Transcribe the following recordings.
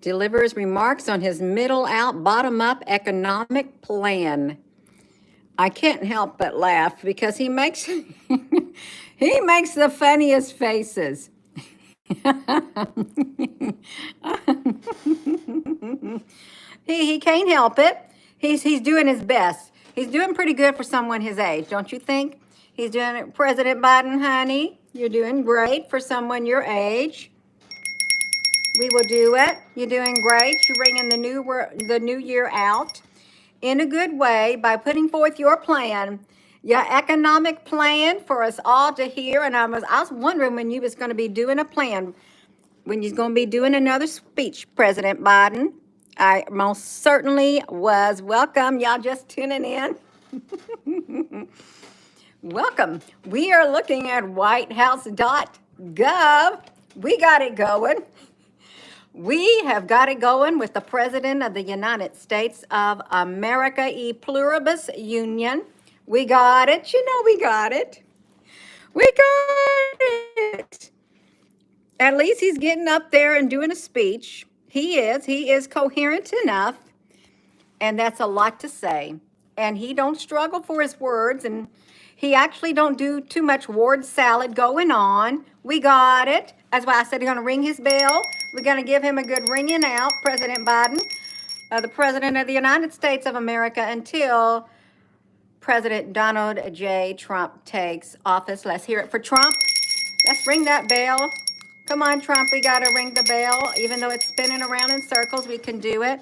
delivers remarks on his middle out, bottom up economic plan. I can't help but laugh because he makes he makes the funniest faces. He can't help it. He's doing his best. He's doing pretty good for someone his age, don't you think? He's doing it, President Biden, honey. You're doing great for someone your age. We will do it. You're doing great. You're bringing the new year out in a good way by putting forth your plan, your economic plan for us all to hear. And I was wondering when you was going to be doing a plan, when you're going to be doing another speech, President Biden. I most certainly was. Welcome, y'all just tuning in. Welcome. We are looking at whitehouse.gov. We got it going. We have got it going with the President of the United States of America, e pluribus union. We got it. You know we got it. We got it. At least he's getting up there and doing a speech. He is coherent enough, and that's a lot to say. And he don't struggle for his words, and he actually don't do too much word salad going on. We got it. That's why I said he's going to ring his bell. We're going to give him a good ringing out, President Biden, the President of the United States of America, until President Donald J. Trump takes office. Let's hear it for Trump. Let's ring that bell. Come on, Trump, we got to ring the bell. Even though it's spinning around in circles, we can do it.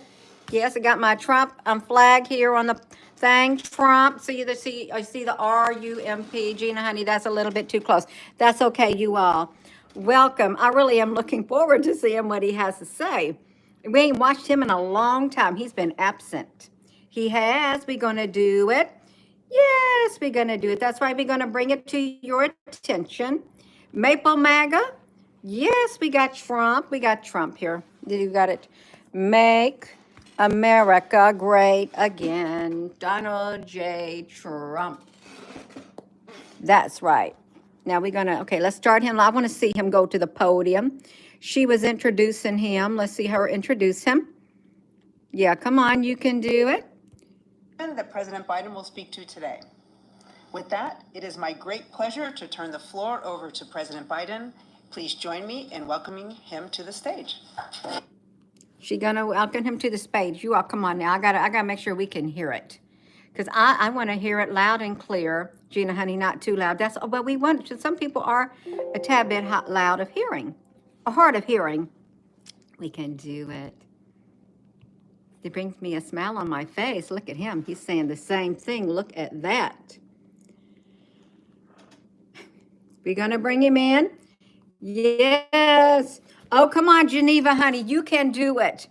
Yes, I got my Trump flag here on the thing. Trump. So I see the R-U-M-P. Gina, honey, that's a little bit too close. That's okay, you all. Welcome. I really am looking forward to seeing what he has to say. We ain't watched him in a long time. He's been absent. He has. We're going to do it. Yes, we're going to do it. That's why we're going to bring it to your attention. Maple MAGA. Yes, we got Trump. We got Trump here. You got it. Make America great again. Donald J. Trump. That's right. Now we're going to, okay, let's start him. I want to see him go to the podium. She was introducing him. Let's see her introduce him. Yeah, come on, you can do it. That President Biden will speak to today. With that, it is my great pleasure to turn the floor over to President Biden. Please join me in welcoming him to the stage. She gonna welcome him to the stage. You all come on now. I gotta make sure we can hear it. Because I want to hear it loud and clear. Gina, honey, not too loud. That's what we want. Some people are a tad bit loud of hearing, hard of hearing. We can do it. It brings me a smile on my face. Look at him. He's saying the same thing. Look at that. We're going to bring him in. Yes. Oh, come on, Geneva, honey. You can do it.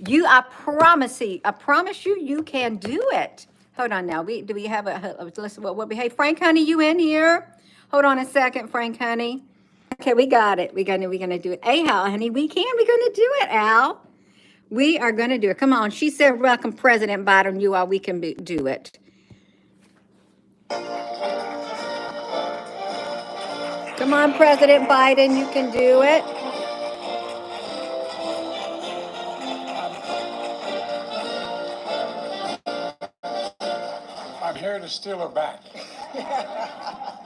I promise you, you can do it. Hold on now. Do we have listen, hey, Frank, honey, you in here? Hold on a second, Frank, honey. Okay, we got it. We're gonna do it. Hey, Al, honey, we're gonna do it, Al. We are gonna do it. Come on. She said, welcome, President Biden. You all, we can do it. Come on, President Biden, you can do it. I'm here to steal her back.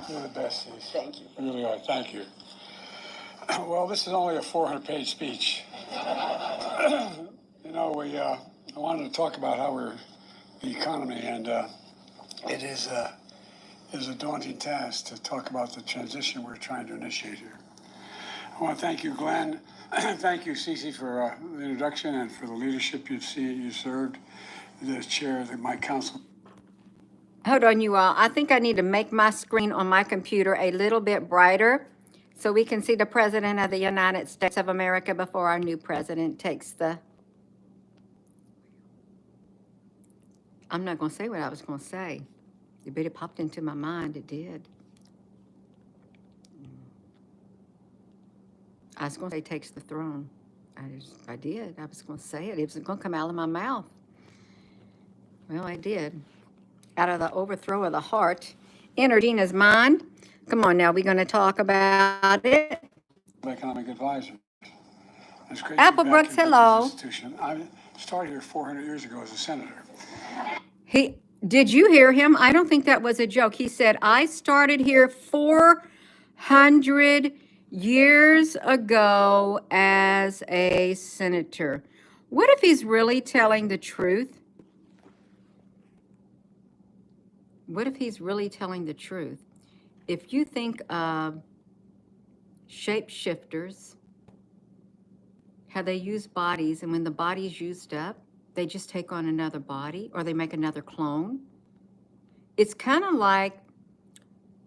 You're the best, Cece. Thank you. You really are. Thank you. Well, this is only a 400-page speech. You know, I wanted to talk about how we're the economy, and it is a daunting task to talk about the transition we're trying to initiate here. I want to thank you, Glenn. Thank you, Cece, for the introduction and for the leadership you served as chair of my council. Hold on, you all. I think I need to make my screen on my computer a little bit brighter so we can see the President of the United States of America before our new president takes the... I'm not going to say what I was going to say. It really popped into my mind. It did. I was going to say takes the throne. I did. I was going to say it. It was going to come out of my mouth. Well, I did. Out of the overthrow of the heart, enter Gina's mind. Come on now, we're going to talk about it. Economic advisors. It's great to be back Applebrooks, in Brookings hello. Institution. I started here 400 years ago as a senator. Did you hear him? I don't think that was a joke. He said, I started here 400 years ago as a senator. What if he's really telling the truth? What if he's really telling the truth? If you think of shapeshifters, how they use bodies, and when the body's used up, they just take on another body or they make another clone. It's kind of like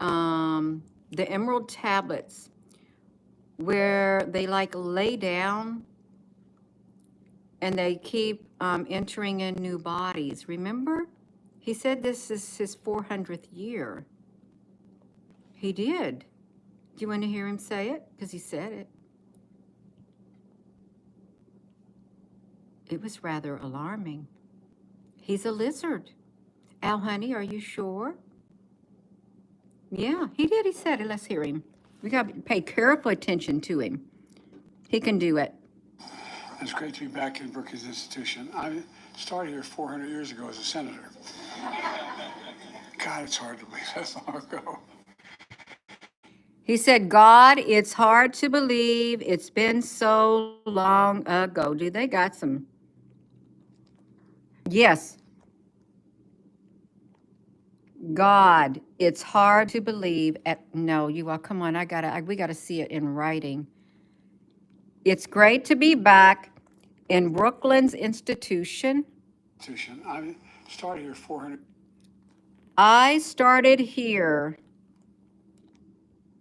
the Emerald Tablets, where they like lay down and they keep entering in new bodies. Remember? He said this is his 400th year. He did. Do you want to hear him say it? Because he said it. It was rather alarming. He's a lizard. Al, honey, are you sure? Yeah, he did. He said it. Let's hear him. We got to pay careful attention to him. He can do it. It's great to be back in Brookings Institution. I started here 400 years ago as a senator. God, it's hard to believe that's long ago. He said, God, it's hard to believe it's been so long ago. Do they got some? Yes. God, it's hard to believe. No, you are. Come on, we gotta see it in writing. It's great to be back in Brooklands Institution. I started here 400 I started here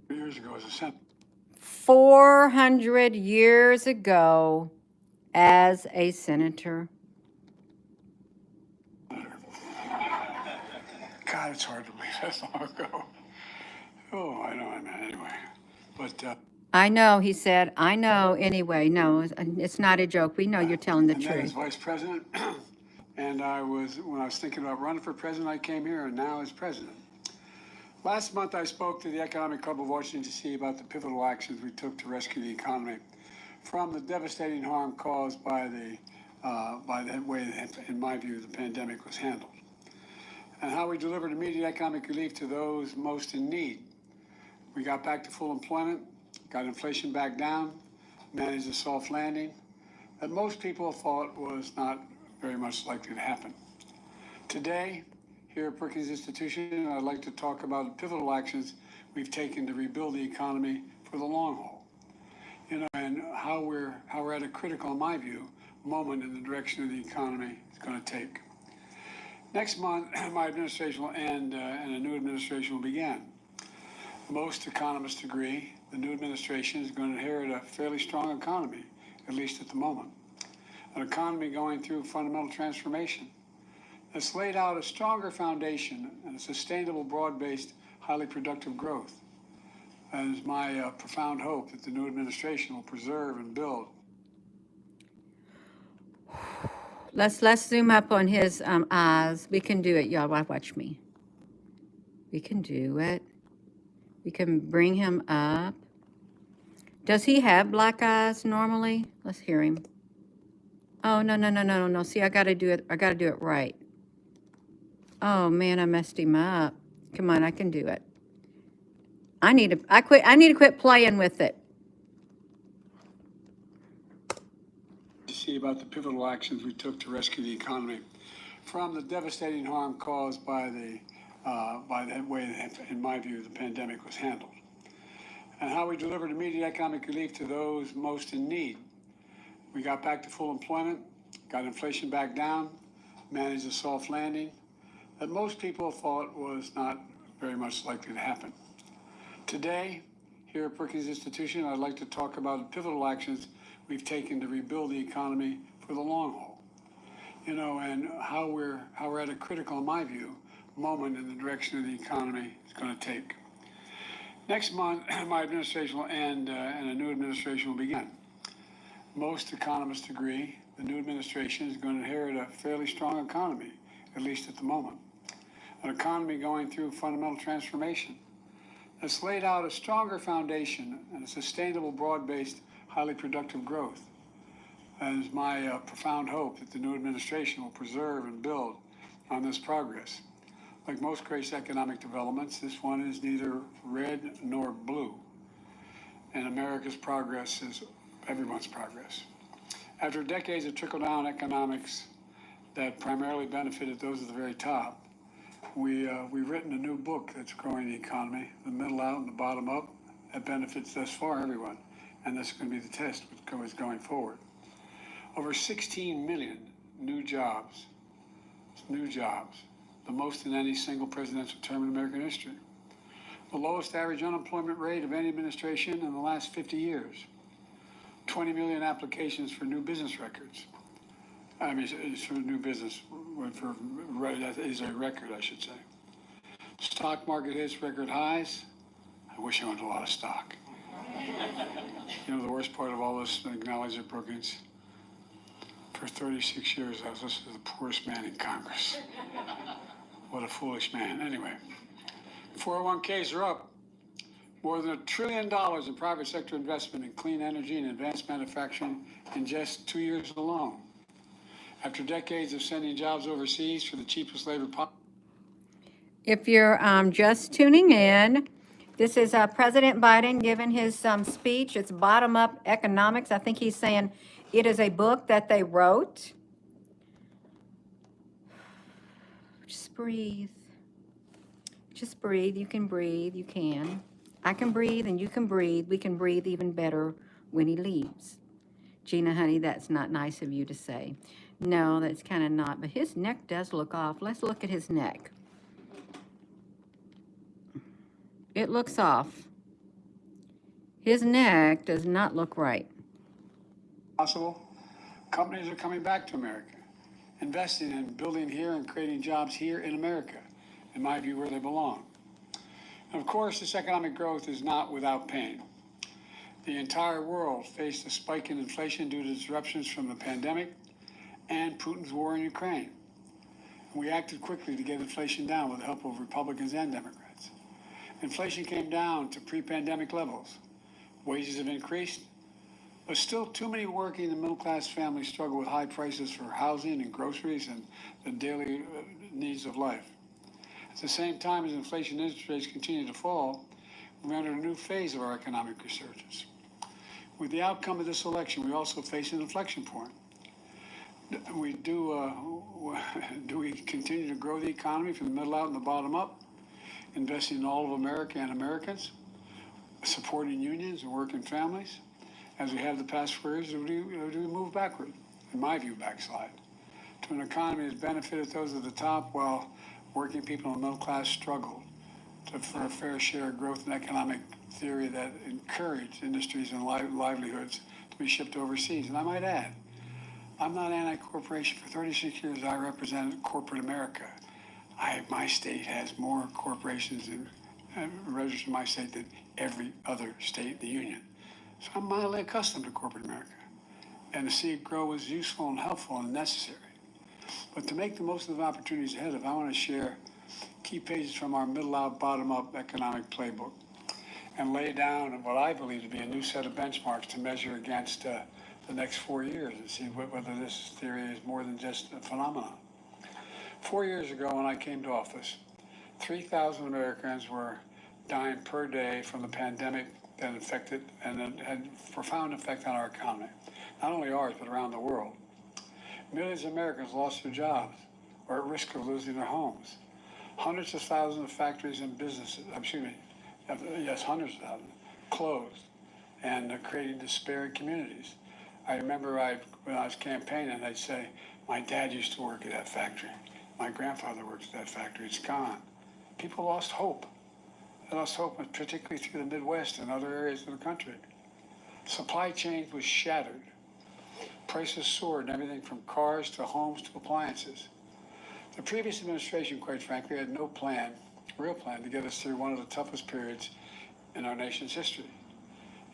years ago as a senator. 400 years ago as a senator. God, it's hard to believe that's long ago. Oh, I know, man. Anyway, but I know, he said. I know anyway. No, it's not a joke. We know you're telling the and then as truth. vice president, and when I was thinking about running for president, I came here, and now as president. Last month, I spoke to the Economic Club of Washington, D.C. about the pivotal actions we took to rescue the economy from the devastating harm caused by the way that, in my view, the pandemic was handled, and how we delivered immediate economic relief to those most in need. We got back to full employment, got inflation back down, managed a soft landing that most people thought was not very much likely to happen. Today, here at Brookings Institution, I'd like to talk about the pivotal actions we've taken to rebuild the economy for the long haul. And how we're at a critical, in my view, moment in the direction of the economy is going to take. Next month, my administration will end and a new administration will begin. Most economists agree the new administration is going to inherit a fairly strong economy, at least at the moment. An economy going through fundamental transformation that's laid out a stronger foundation and a sustainable, broad-based, highly productive growth. And it's my profound hope that the new administration will preserve and build. Let's zoom up on his eyes. We can do it, y'all. Watch me. We can do it. We can bring him up. Does he have black eyes normally? Let's hear him. Oh, no. See, I gotta do it right. Oh man, I messed him up. Come on, I can do it. I need to quit playing with it. To see about the pivotal actions we took to rescue the economy from the devastating harm caused by the way that, in my view, the pandemic was handled, and how we delivered immediate economic relief to those most in need. We got back to full employment, got inflation back down, managed a soft landing that most people thought was not very much likely to happen. Today, here at Brookings Institution, I'd like to talk about the pivotal actions we've taken to rebuild the economy for the long haul. And how we're at a critical, in my view, moment in the direction of the economy is going to take. Next month, my administration will end and a new administration will begin. Most economists agree the new administration is going to inherit a fairly strong economy, at least at the moment. An economy going through fundamental transformation that's laid out a stronger foundation and a sustainable, broad-based, highly productive growth. And it's my profound hope that the new administration will preserve and build on this progress. Like most great economic developments, this one is neither red nor blue. And America's progress is everyone's progress. After decades of trickle-down economics that primarily benefited those at the very top, we've written a new book that's growing the economy, the middle out and the bottom up, that benefits thus far everyone. And this is going to be the test going forward. Over 16 million new jobs, the most in any single presidential term in American history. The lowest average unemployment rate of any administration in the last 50 years. 20 million applications for new business records. I mean, it's for new business, that is a record, I should say. Stock market hits record highs. I wish I owned a lot of stock. You know, the worst part of all this, acknowledge it, Brookings. For 36 years, I was listening to the poorest man in Congress. What a foolish man. Anyway, 401ks are up. More than $1 trillion in private sector investment in clean energy and advanced manufacturing in just 2 years alone. After decades of sending jobs overseas for the cheapest labor possible. If you're just tuning in, this is President Biden giving his speech. It's bottom-up economics. I think he's saying it is a book that they wrote. Just breathe. Just breathe. You can breathe. You can. I can breathe and you can breathe. We can breathe even better when he leaves. Gina, honey, that's not nice of you to say. No, that's kind of not. But his neck does look off. Let's look at his neck. It looks off. His neck does not look right. Possible. Companies are coming back to America, investing in building here and creating jobs here in America, in my view, where they belong. And of course, this economic growth is not without pain. The entire world faced a spike in inflation due to disruptions from the pandemic and Putin's war in Ukraine. We acted quickly to get inflation down with the help of Republicans and Democrats. Inflation came down to pre-pandemic levels. Wages have increased, but still too many working and middle-class families struggle with high prices for housing and groceries and the daily needs of life. At the same time as inflation and interest rates continue to fall, we enter a new phase of our economic resurgence. With the outcome of this election, we also face an inflection point. Do we continue to grow the economy from the middle out and the bottom up, investing in all of America and Americans, supporting unions and working families, as we have the past 4 years, or do we move backward? In my view, backslide to an economy that's benefited those at the top while working people in the middle class struggle for a fair share of growth and economic theory that encourage industries and livelihoods to be shipped overseas. And I might add, I'm not anti-corporation. For 36 years, I represented corporate America. My state has more corporations registered in my state than every other state in the union. So I'm mildly accustomed to corporate America. And to see it grow is useful and helpful and necessary. But to make the most of the opportunities ahead of, I want to share key pages from our middle out, bottom up economic playbook and lay down what I believe to be a new set of benchmarks to measure against the next 4 years and see whether this theory is more than just a phenomenon. 4 years ago, when I came to office, 3,000 Americans were dying per day from the pandemic that affected and had profound effect on our economy. Not only ours, but around the world. Millions of Americans lost their jobs or at risk of losing their homes. Hundreds of thousands of factories and businesses, hundreds of thousands, closed and creating despair in communities. I remember when I was campaigning, they'd say, my dad used to work at that factory. My grandfather worked at that factory. It's gone. People lost hope. They lost hope, particularly through the Midwest and other areas of the country. Supply chains was shattered. Prices soared in everything from cars to homes to appliances. The previous administration, quite frankly, had no real plan to get us through one of the toughest periods in our nation's history.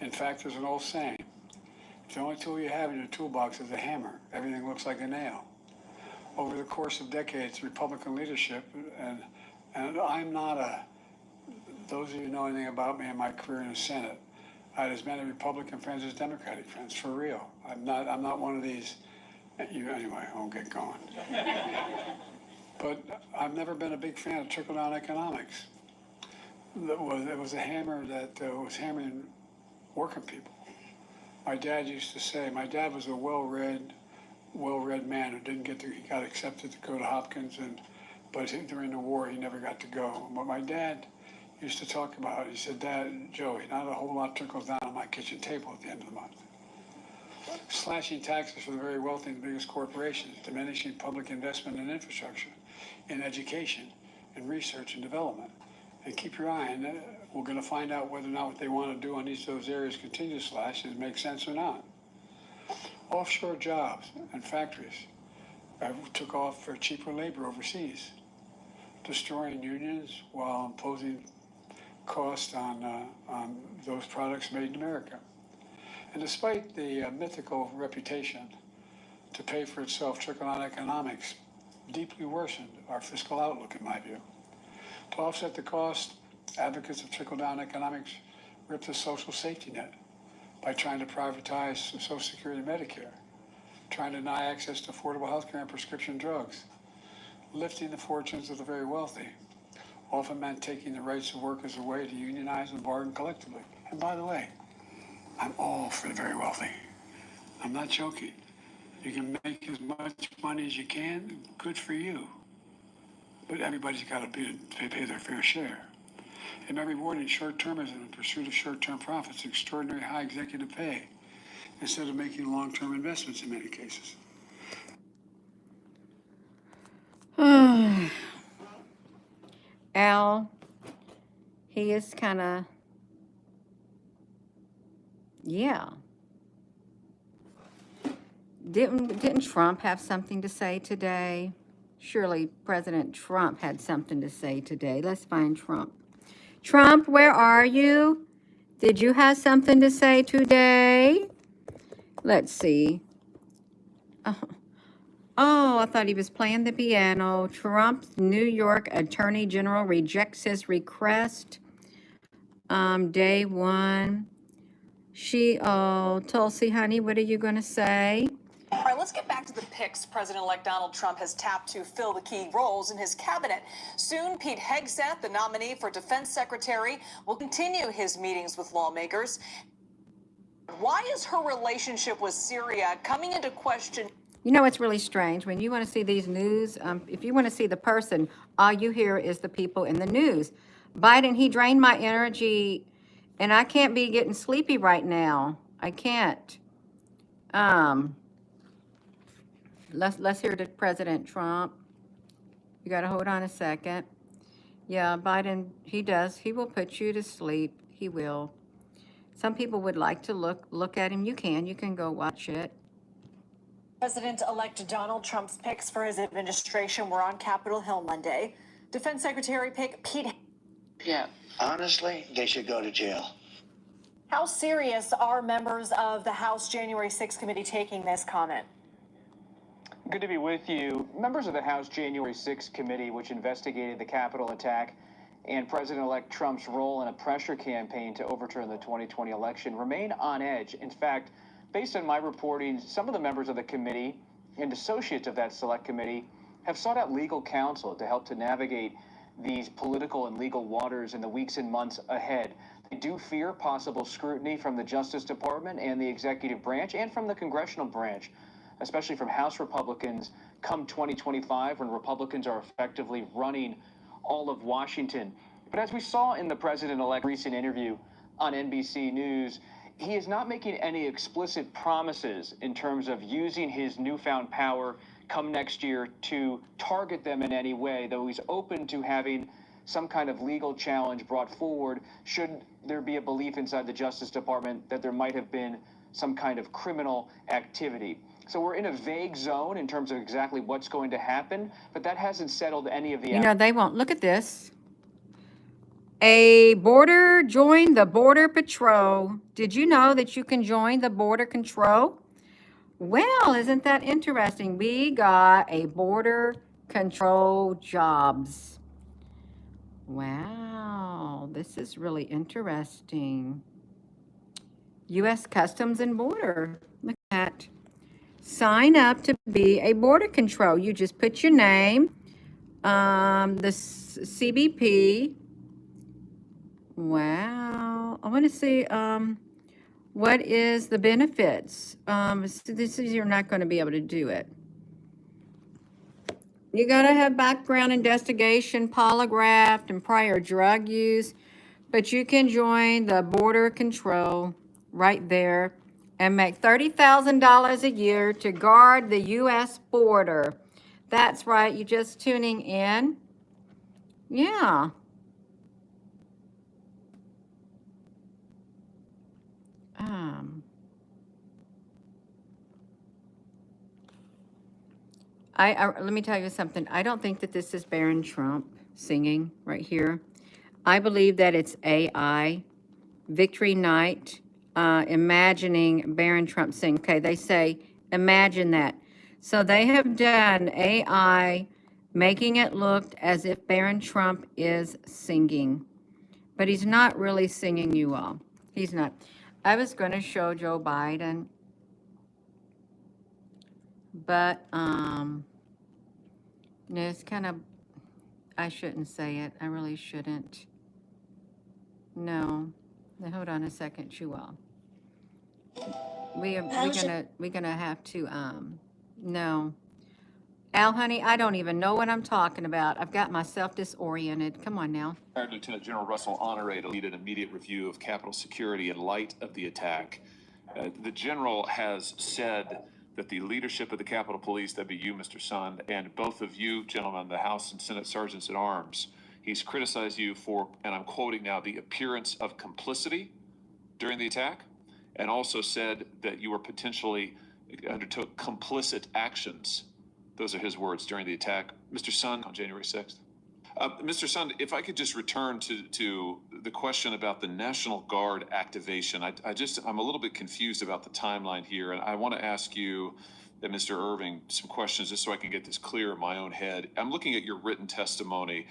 In fact, there's an old saying, if the only tool you have in your toolbox is a hammer, everything looks like a nail. Over the course of decades, Republican leadership, and I'm not those of you who know anything about me and my career in the Senate, I had as many Republican friends as Democratic friends, for real. I'm not one of these, anyway, I won't get going. But I've never been a big fan of trickle-down economics. It was a hammer that was hammering working people. My dad used to say, my dad was a well-read man who he got accepted to go to Hopkins, but during the war he never got to go. But my dad used to talk about it. He said, Dad, Joey, not a whole lot trickles down on my kitchen table at the end of the month. Slashing taxes for the very wealthy and the biggest corporations, diminishing public investment in infrastructure, in education, in research and development. And keep your eye on it. We're going to find out whether or not what they want to do on each of those areas continue to slash and make sense or not. Offshore jobs and factories took off for cheaper labor overseas, destroying unions while imposing costs on those products made in America. And despite the mythical reputation to pay for itself, trickle-down economics deeply worsened our fiscal outlook, in my view. To offset the cost, advocates of trickle-down economics ripped the social safety net by trying to privatize Social Security and Medicare, trying to deny access to affordable health care and prescription drugs, lifting the fortunes of the very wealthy, often meant taking the rights of workers away to unionize and bargain collectively. And by the way, I'm all for the very wealthy. I'm not joking. You can make as much money as you can, good for you. But everybody's got to pay their fair share. And by rewarding short-termism in pursuit of short-term profits, extraordinary high executive pay, instead of making long-term investments in many cases. Al, he is kind of, yeah. Didn't Trump have something to say today? Surely President Trump had something to say today. Let's find Trump. Trump, where are you? Did you have something to say today? Let's see. Oh, I thought he was playing the piano. Trump's New York Attorney General rejects his request. Day one. Tulsi, honey, what are you going to say? All right, let's get back to the picks President-elect Donald Trump has tapped to fill the key roles in his cabinet. Soon, Pete Hegseth, the nominee for Defense Secretary, will continue his meetings with lawmakers. Why is her relationship with Syria coming into question? You know, it's really strange. When you want to see these news, if you want to see the person, all you hear is the people in the news. Biden, he drained my energy, and I can't be getting sleepy right now. I can't. Let's hear the President Trump. You got to hold on a second. Yeah, Biden, he does. He will put you to sleep. He will. Some people would like to look at him. You can go watch it. President-elect Donald Trump's picks for his administration were on Capitol Hill Monday. Defense Secretary pick Pete. Yeah, honestly, they should go to jail. How serious are members of the House January 6th committee taking this comment? Good to be with you. Members of the House January 6th committee, which investigated the Capitol attack and President-elect Trump's role in a pressure campaign to overturn the 2020 election, remain on edge. In fact, based on my reporting, some of the members of the committee and associates of that select committee have sought out legal counsel to help to navigate these political and legal waters in the weeks and months ahead. They do fear possible scrutiny from the Justice Department and the executive branch and from the congressional branch, especially from House Republicans come 2025 when Republicans are effectively running all of Washington. But as we saw in the president-elect's recent interview on NBC News, he is not making any explicit promises in terms of using his newfound power come next year to target them in any way, though he's open to having some kind of legal challenge brought forward should there be a belief inside the Justice Department that there might have been some kind of criminal activity. So we're in a vague zone in terms of exactly what's going to happen, but that hasn't settled any of the... You know, they won't. Look at this. Join the Border Patrol. Did you know that you can join the Border Control? Well, isn't that interesting? We got a Border Control jobs. Wow, this is really interesting. U.S. Customs and Border. Look at that. Sign up to be a border control. You just put your name, the CBP. Wow. I want to see what is the benefits. So this is, you're not going to be able to do it. You got to have background investigation, polygraph, and prior drug use, but you can join the border control right there and make $30,000 a year to guard the U.S. border. That's right. You just tuning in. Yeah. Let me tell you something. I don't think that this is Barron Trump singing right here. I believe that it's AI, Victory Night, imagining Barron Trump sing. Okay, they say, imagine that. So they have done AI making it look as if Barron Trump is singing. But he's not really singing, you all. He's not. I was going to show Joe Biden, but no, it's kind of, I shouldn't say it. I really shouldn't. No. Now, hold on a second, you all. We're gonna have to no. Al, honey, I don't even know what I'm talking about. I've got myself disoriented. Come on now. Lieutenant General Russell Honore to lead an immediate review of Capitol security in light of the attack. The general has said that the leadership of the Capitol Police, that'd be you, Mr. Sund, and both of you, gentlemen, the House and Senate Sergeants at Arms, he's criticized you for, and I'm quoting now, the appearance of complicity during the attack, and also said that you were potentially undertook complicit actions. Those are his words during the attack. Mr. Sund, on January 6th. Mr. Sund, if I could just return to the question about the National Guard activation. I'm a little bit confused about the timeline here, and I want to ask you, Mr. Irving, some questions just so I can get this clear in my own head. I'm looking at your written testimony.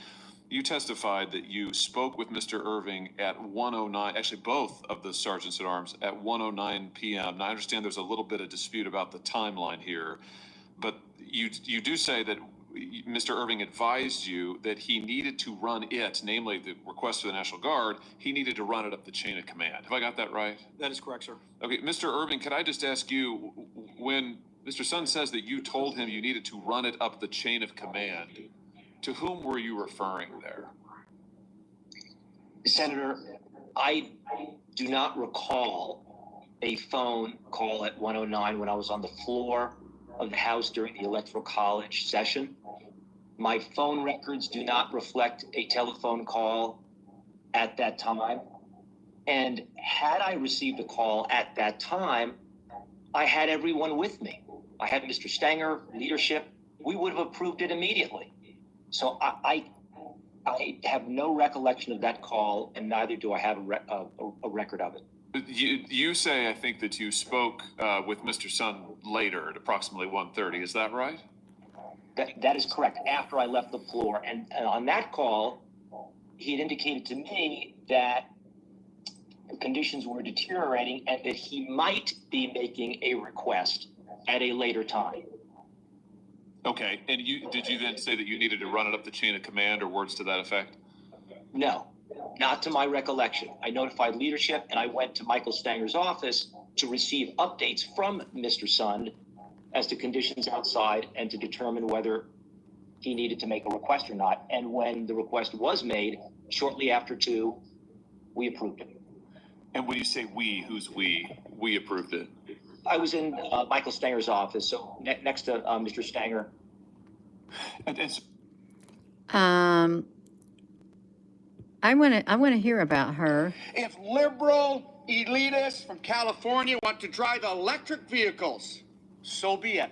You testified that you spoke with Mr. Irving at 1:09, actually both of the sergeants at arms at 1:09 p.m. Now, I understand there's a little bit of dispute about the timeline here, but you do say that Mr. Irving advised you that he needed to run it, namely the request for the National Guard, he needed to run it up the chain of command. Have I got that right? That is correct, sir. Okay, Mr. Irving, could I just ask you, when Mr. Sund says that you told him you needed to run it up the chain of command, to whom were you referring there? Senator, I do not recall a phone call at 1:09 when I was on the floor of the House during the Electoral College session. My phone records do not reflect a telephone call at that time. And had I received a call at that time, I had everyone with me. I had Mr. Stenger, leadership. We would have approved it immediately. So I have no recollection of that call, and neither do I have a record of it. You say, I think, that you spoke with Mr. Sund later at approximately 1:30. Is that right? That is correct. After I left the floor, and on that call, he had indicated to me that conditions were deteriorating and that he might be making a request at a later time. Okay, and did you then say that you needed to run it up the chain of command, or words to that effect? No, not to my recollection. I notified leadership, and I went to Michael Stanger's office to receive updates from Mr. Sund as to conditions outside and to determine whether he needed to make a request or not. And when the request was made, shortly after 2, we approved it. And when you say we, who's we? We approved it. I was in Michael Stanger's office, so next to Mr. Stanger. I want to hear about her. If liberal elitists from California want to drive electric vehicles, so be it.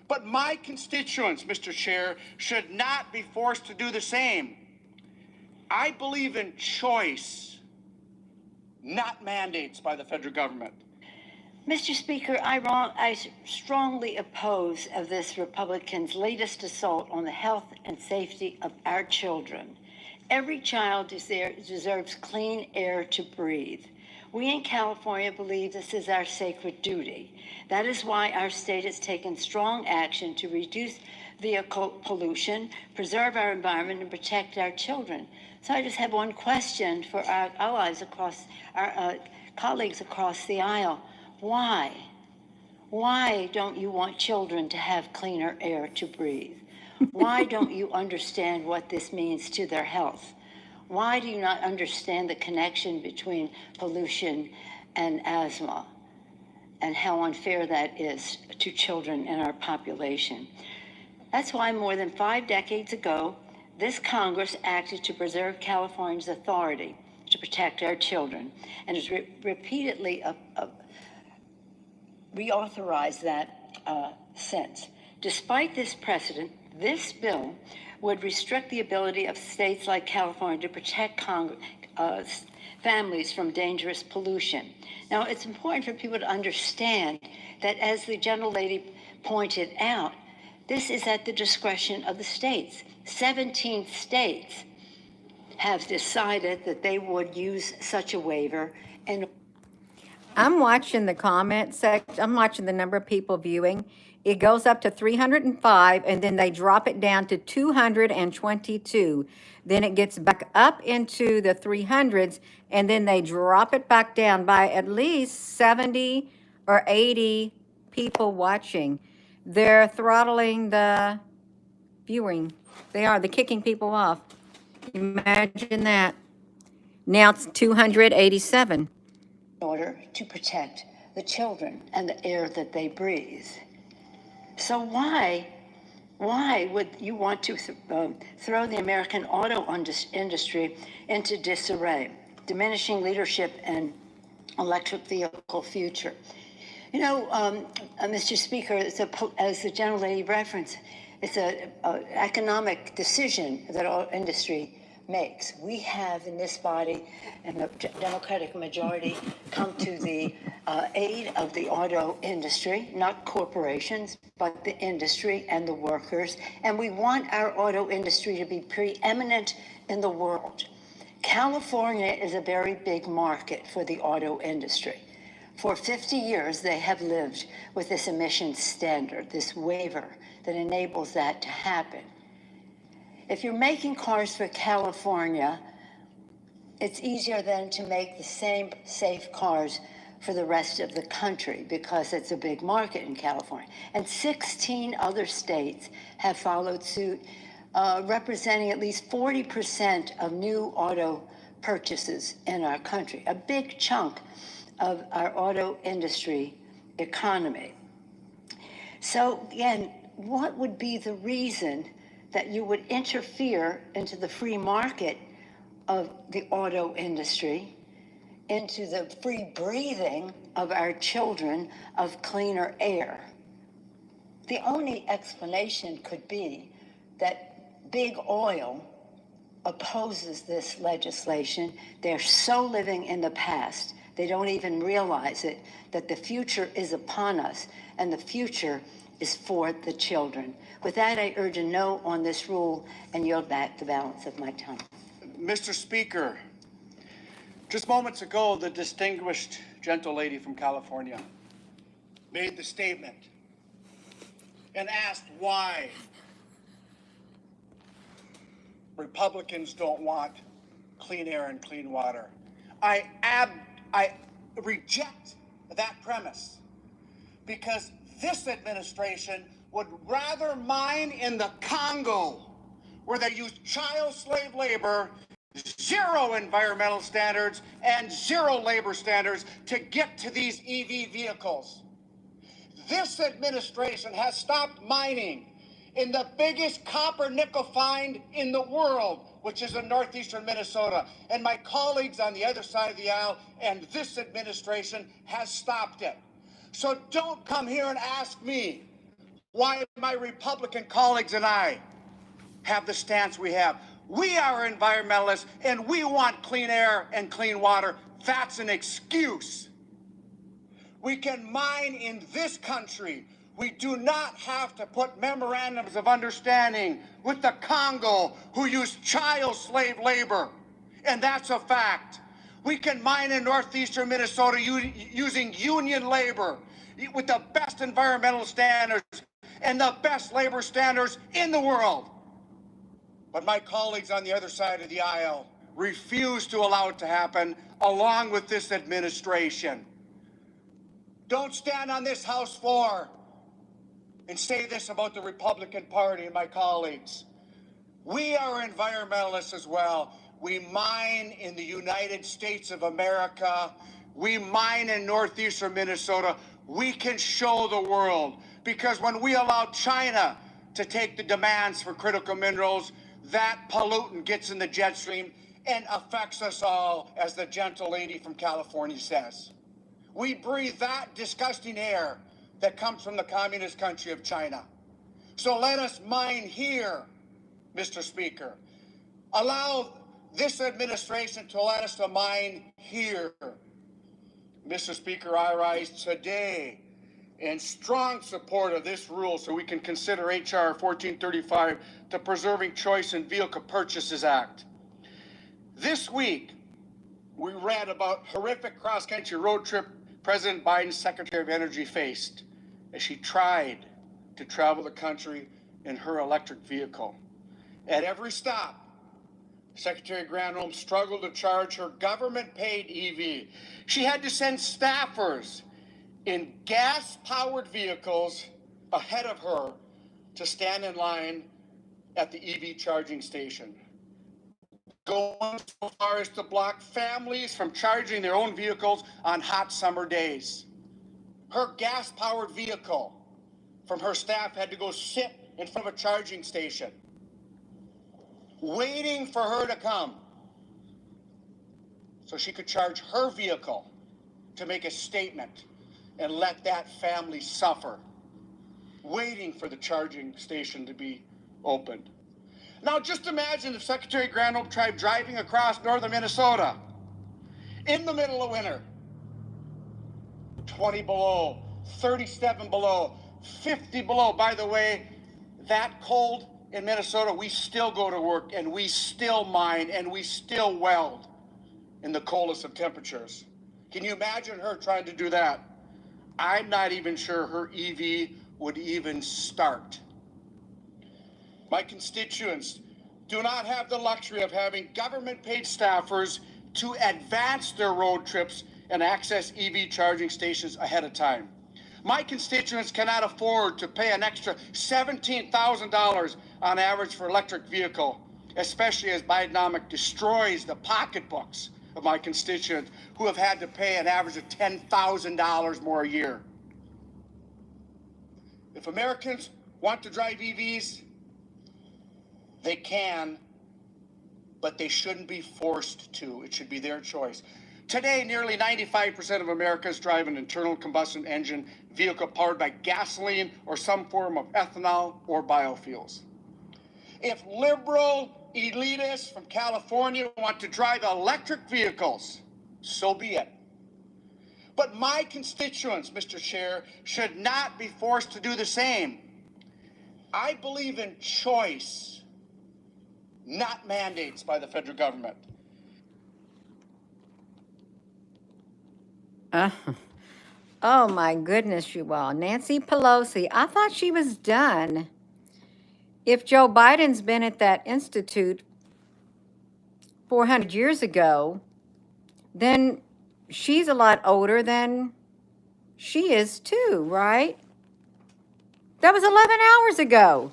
But my constituents, Mr. Chair, should not be forced to do the same. I believe in choice, not mandates by the federal government. Mr. Speaker, I strongly oppose of this Republican's latest assault on the health and safety of our children. Every child deserves clean air to breathe. We in California believe this is our sacred duty. That is why our state has taken strong action to reduce vehicle pollution, preserve our environment, and protect our children. So I just have one question for our allies across, our colleagues across the aisle. Why? Why don't you want children to have cleaner air to breathe? Why don't you understand what this means to their health? Why do you not understand the connection between pollution and asthma and how unfair that is to children in our population? That's why more than 5 decades ago, this Congress acted to preserve California's authority to protect our children and has repeatedly reauthorized that since. Despite this precedent, this bill would restrict the ability of states like California to protect families from dangerous pollution. Now, it's important for people to understand that, as the gentlelady pointed out, this is at the discretion of the states. 17 states have decided that they would use such a waiver. And I'm watching the comment section. I'm watching the number of people viewing. It goes up to 305, and then they drop it down to 222. Then it gets back up into the 300s, and then they drop it back down by at least 70 or 80 people watching. They're throttling the viewing. They are. They're kicking people off. Imagine that. Now it's 287. in order to protect the children and the air that they breathe. So why would you want to throw the American auto industry into disarray, diminishing leadership and electric vehicle future? You know, Mr. Speaker, as the gentlelady referenced, it's an economic decision that our industry makes. We have in this body and the Democratic majority come to the aid of the auto industry, not corporations, but the industry and the workers. And we want our auto industry to be preeminent in the world. California is a very big market for the auto industry. For 50 years, they have lived with this emissions standard, this waiver that enables that to happen. If you're making cars for California, it's easier then to make the same safe cars for the rest of the country because it's a big market in California. And 16 other states have followed suit, representing at least 40% of new auto purchases in our country, a big chunk of our auto industry economy. So again, what would be the reason that you would interfere into the free market of the auto industry, into the free breathing of our children of cleaner air? The only explanation could be that big oil opposes this legislation. They're so living in the past, they don't even realize it, that the future is upon us, and the future is for the children. With that, I urge a no on this rule and yield back the balance of my time. Mr. Speaker, just moments ago, the distinguished gentlelady from California made the statement and asked why Republicans don't want clean air and clean water. I reject that premise because this administration would rather mine in the Congo, where they use child slave labor, zero environmental standards, and zero labor standards to get to these EV vehicles. This administration has stopped mining in the biggest copper nickel find in the world, which is in northeastern Minnesota. And my colleagues on the other side of the aisle and this administration has stopped it. So don't come here and ask me why my Republican colleagues and I have the stance we have. We are environmentalists and we want clean air and clean water. That's an excuse. We can mine in this country. We do not have to put memorandums of understanding with the Congo, who use child slave labor. And that's a fact. We can mine in northeastern Minnesota using union labor with the best environmental standards and the best labor standards in the world. But my colleagues on the other side of the aisle refuse to allow it to happen, along with this administration. Don't stand on this House floor and say this about the Republican Party and my colleagues. We are environmentalists as well. We mine in the United States of America. We mine in northeastern Minnesota. We can show the world, because when we allow China to take the demands for critical minerals, that pollutant gets in the jet stream and affects us all, as the gentle lady from California says. We breathe that disgusting air that comes from the communist country of China. So let us mine here, Mr. Speaker. Allow this administration to let us to mine here. Mr. Speaker, I rise today in strong support of this rule so we can consider H.R. 1435, the Preserving Choice in Vehicle Purchases Act. This week, we read about horrific cross-country road trip President Biden's Secretary of Energy faced as she tried to travel the country in her electric vehicle. At every stop, Secretary Granholm struggled to charge her government-paid EV. She had to send staffers in gas-powered vehicles ahead of her to stand in line at the EV charging station, going so far as to block families from charging their own vehicles on hot summer days. Her gas-powered vehicle from her staff had to go sit in front of a charging station, waiting for her to come so she could charge her vehicle to make a statement and let that family suffer, waiting for the charging station to be opened. Now just imagine if Secretary Granholm tried driving across northern Minnesota in the middle of winter. 20 below, 37 below, 50 below. By the way, that cold in Minnesota, we still go to work and we still mine and we still weld in the coldest of temperatures. Can you imagine her trying to do that? I'm not even sure her EV would even start. My constituents do not have the luxury of having government-paid staffers to advance their road trips and access EV charging stations ahead of time. My constituents cannot afford to pay an extra $17,000 on average for electric vehicle, especially as Bidenomics destroys the pocketbooks of my constituents who have had to pay an average of $10,000 more a year. If Americans want to drive EVs, they can, but they shouldn't be forced to. It should be their choice. Today, nearly 95% of Americans drive an internal combustion engine vehicle powered by gasoline or some form of ethanol or biofuels. If liberal elitists from California want to drive electric vehicles, so be it. But my constituents, Mr. Chair, should not be forced to do the same. I believe in choice, not mandates by the federal government. Oh my goodness, you all. Nancy Pelosi, I thought she was done. If Joe Biden's been at that institute 400 years ago, then she's a lot older than she is too, right? That was 11 hours ago.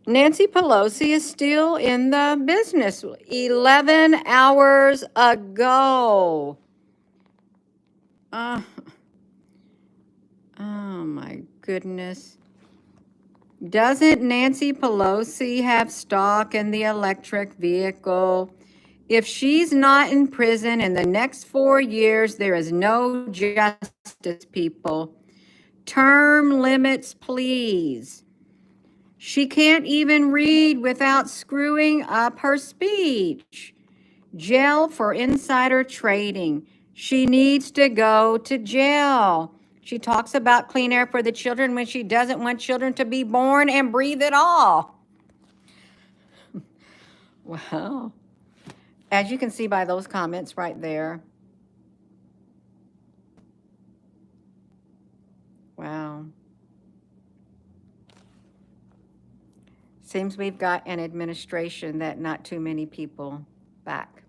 Nancy Pelosi is still in the business. 11 hours ago. Oh my goodness. Doesn't Nancy Pelosi have stock in the electric vehicle? If she's not in prison in the next 4 years, there is no justice, people. Term limits, please. She can't even read without screwing up her speech. Jail for insider trading. She needs to go to jail. She talks about clean air for the children when she doesn't want children to be born and breathe at all. Wow. As you can see by those comments right there. Wow. Seems we've got an administration that not too many people back,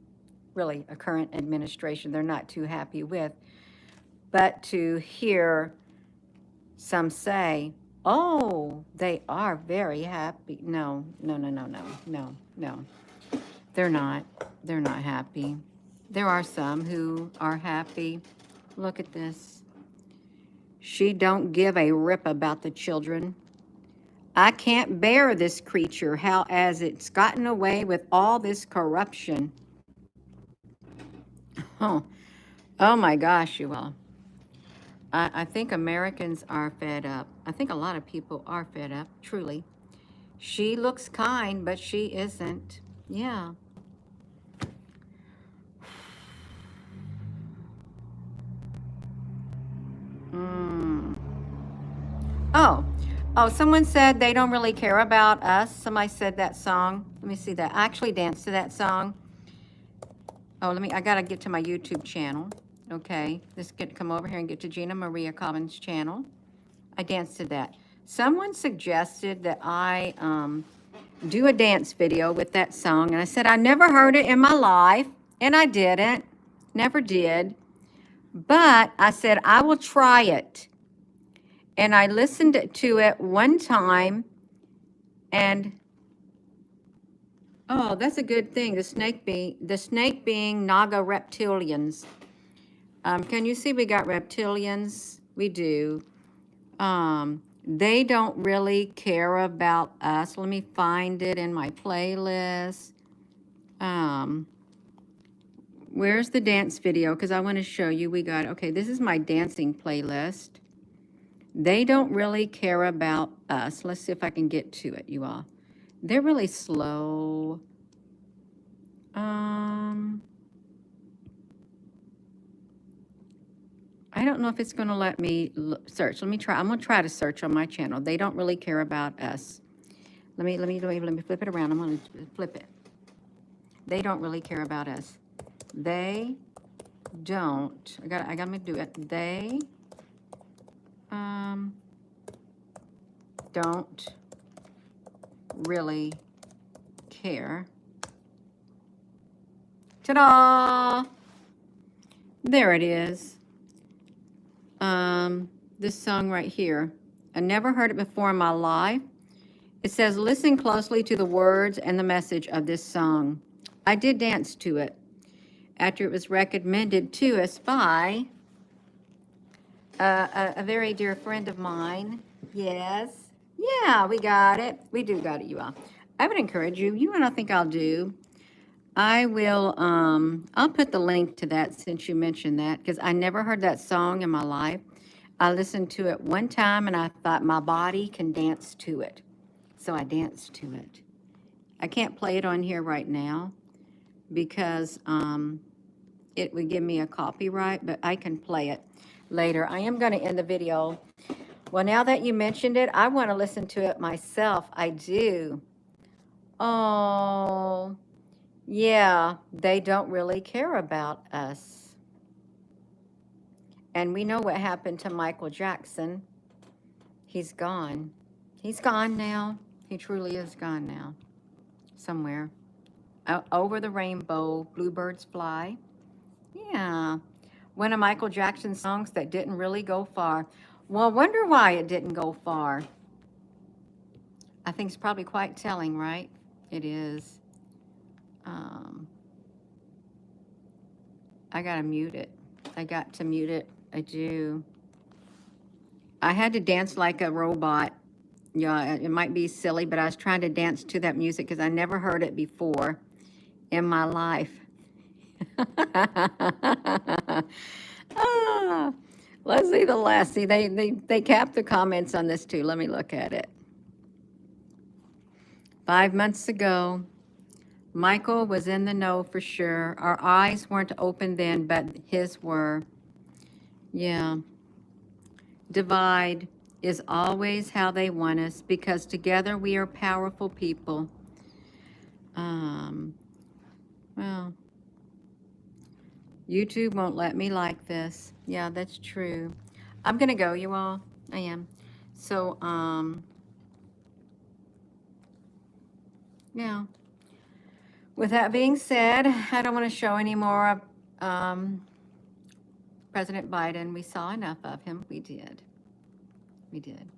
really a current administration, they're not too happy with. But to hear some say, oh, they are very happy. No. They're not. They're not happy. There are some who are happy. Look at this. She don't give a rip about the children. I can't bear this creature, how as it's gotten away with all this corruption. Oh my gosh, you all. I think Americans are fed up. I think a lot of people are fed up, truly. She looks kind, but she isn't. Yeah. Oh, someone said they don't really care about us. Somebody said that song. Let me see that. I actually danced to that song. Oh, I gotta get to my YouTube channel. Okay, let's come over here and get to Gina Maria Collins' channel. I danced to that. Someone suggested that I do a dance video with that song, and I said I never heard it in my life, and I didn't, never did. But I said I will try it. And I listened to it one time, and oh, that's a good thing. The snake being Naga reptilians. Can you see we got reptilians? We do. They don't really care about us. Let me find it in my playlist. Where's the dance video? Because I want to show you. We got, okay, this is my dancing playlist. They don't really care about us. Let's see if I can get to it, you all. They're really slow. I don't know if it's going to let me search. Let me try. I'm going to try to search on my channel. They don't really care about us. Let me flip it around. I'm going to flip it. They don't really care about us. They don't. I got to do it. They don't really care. Ta-da! There it is. This song right here. I never heard it before in my life. It says, listen closely to the words and the message of this song. I did dance to it after it was recommended to us by a very dear friend of mine. Yes. Yeah, we got it. We do got it, you all. I would encourage you. You know what I think I'll do? I will, I'll put the link to that since you mentioned that, because I never heard that song in my life. I listened to it one time and I thought my body can dance to it. So I danced to it. I can't play it on here right now because it would give me a copyright, but I can play it later. I am going to end the video. Well, now that you mentioned it, I want to listen to it myself. I do. Oh, yeah, they don't really care about us. And we know what happened to Michael Jackson. He's gone. He's gone now. He truly is gone now. Somewhere. Over the rainbow, bluebirds fly. Yeah. One of Michael Jackson's songs that didn't really go far. Well, I wonder why it didn't go far. I think it's probably quite telling, right? It is. I gotta mute it. I got to mute it. I do. I had to dance like a robot. Yeah, it might be silly, but I was trying to dance to that music because I never heard it before in my life. Let's see the last. See, they capped the comments on this too. Let me look at it. 5 months ago, Michael was in the know for sure. Our eyes weren't open then, but his were. Yeah. Divide is always how they want us because together we are powerful people. Well, YouTube won't let me like this. Yeah, that's true. I'm gonna go, you all. I am. So, yeah. With that being said, I don't want to show any more of President Biden. We saw enough of him. We did. We did.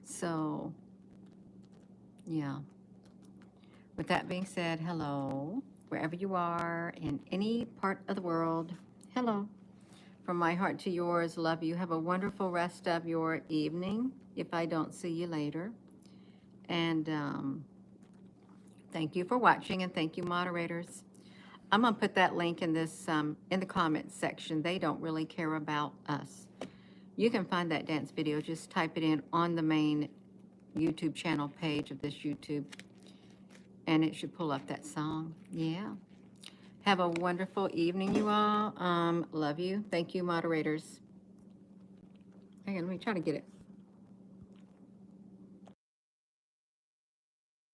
So, yeah. With that being said, hello, wherever you are in any part of the world. Hello. From my heart to yours, love you. Have a wonderful rest of your evening if I don't see you later. And thank you for watching, and thank you, moderators. I'm going to put that link in this in the comments section. They don't really care about us. You can find that dance video. Just type it in on the main YouTube channel page of this YouTube, and it should pull up that song. Yeah. Have a wonderful evening, you all. Love you. Thank you, moderators. Hang on, let me try to get it.